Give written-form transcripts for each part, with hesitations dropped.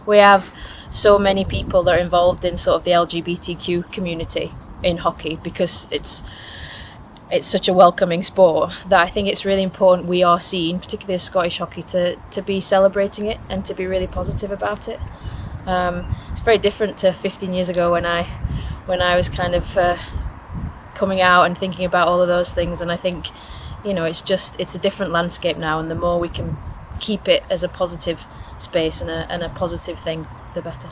we have so many people that are involved in sort of the LGBTQ community in hockey, because it's such a welcoming sport, that I think it's really important we are seen, particularly as Scottish hockey, to be celebrating it and to be really positive about it. It's very different to 15 years ago when I was kind of coming out and thinking about all of those things, and I think, you know, it's a different landscape now, and the more we can keep it as a positive space and a positive thing, the better.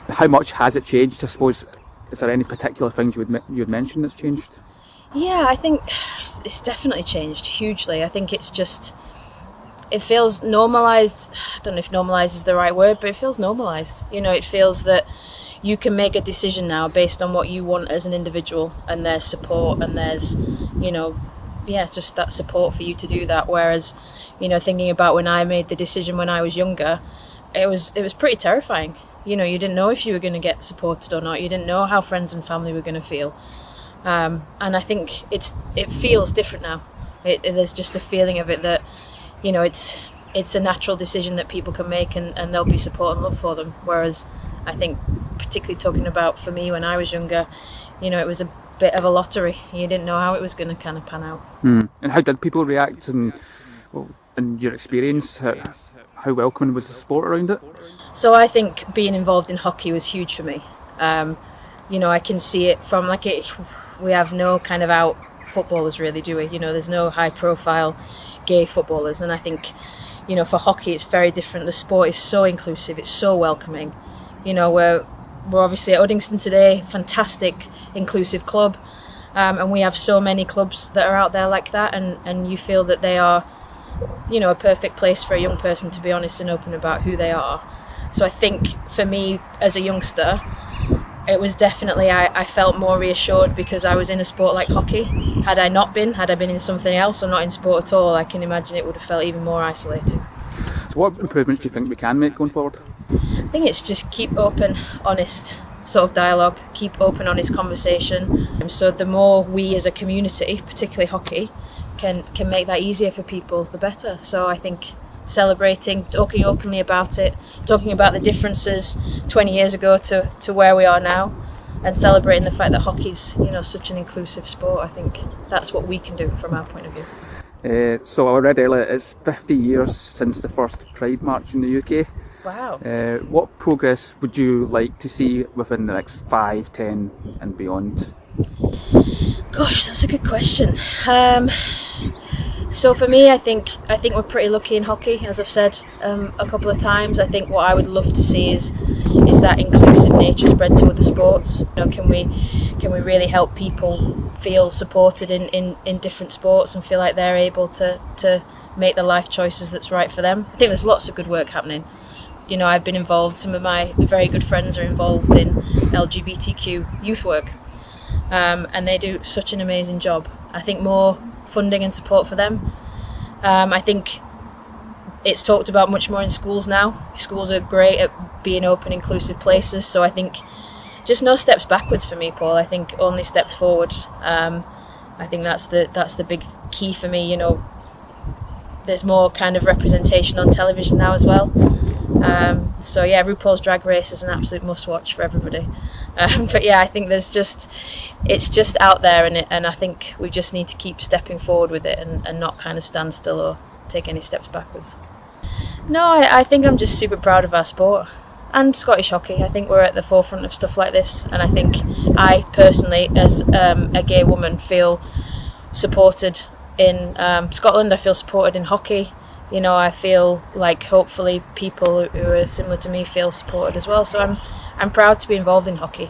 How much has it changed, I suppose? Is there any particular things you would mention that's changed? Yeah, I think it's definitely changed hugely. I think it feels normalised. I don't know if normalised is the right word, but it feels normalised. You know, it feels that you can make a decision now based on what you want as an individual, and there's support, and there's, you know, just that support for you to do that. Whereas, you know, thinking about when I made the decision when I was younger, it was pretty terrifying. You know, you didn't know if you were going to get supported or not. You didn't know how friends and family were going to feel. And I think it feels different now. There's just a feeling of it that, you know, it's a natural decision that people can make, and there'll be support and love for them. Whereas I think, particularly talking about for me when I was younger, you know, it was a bit of a lottery. You didn't know how it was going to kind of pan out. And how did people react, and in your experience, how welcoming was the sport around it? So I think being involved in hockey was huge for me. You know, I can see it from we have no kind of out footballers really, do we? You know, there's no high profile gay footballers, and I think, you know, for hockey it's very different. The sport is so inclusive, it's so welcoming. You know, we're obviously at Uddingston today, fantastic inclusive club, and we have so many clubs that are out there like that, and you feel that they are, you know, a perfect place for a young person to be honest and open about who they are. So I think for me as a youngster, it was definitely, I felt more reassured because I was in a sport like hockey. Had I been in something else or not in sport at all, I can imagine it would have felt even more isolating. So what improvements do you think we can make going forward? I think it's just keep open, honest sort of dialogue, keep open, honest conversation. So the more we as a community, particularly hockey, can make that easier for people, the better. So I think celebrating, talking openly about it, talking about the differences 20 years ago to where we are now, and celebrating the fact that hockey's, you know, such an inclusive sport. I think that's what we can do from our point of view. So I read earlier it's 50 years since the first Pride March in the UK. Wow. What progress would you like to see within the next 5, 10 and beyond? Gosh, that's a good question. So for me, I think we're pretty lucky in hockey, as I've said a couple of times. I think what I would love to see is that inclusive nature spread to other sports. You know, can we really help people feel supported in different sports and feel like they're able to make the life choices that's right for them? I think there's lots of good work happening. You know, I've been involved, some of my very good friends are involved in LGBTQ youth work, and they do such an amazing job. I think more funding and support for them. I think it's talked about much more in schools now. Schools are great at being open, inclusive places, so I think just no steps backwards for me, Paul. I think only steps forward. I think that's the big key for me. You know, there's more kind of representation on television now as well. So yeah, RuPaul's Drag Race is an absolute must-watch for everybody. But yeah, I think it's just out there, and I think we just need to keep stepping forward with it and not kind of stand still or take any steps backwards. No, I think I'm just super proud of our sport and Scottish hockey. I think we're at the forefront of stuff like this, and I think I personally, as a gay woman, feel supported in Scotland. I feel supported in hockey. You know, I feel like hopefully people who are similar to me feel supported as well. So I'm proud to be involved in hockey.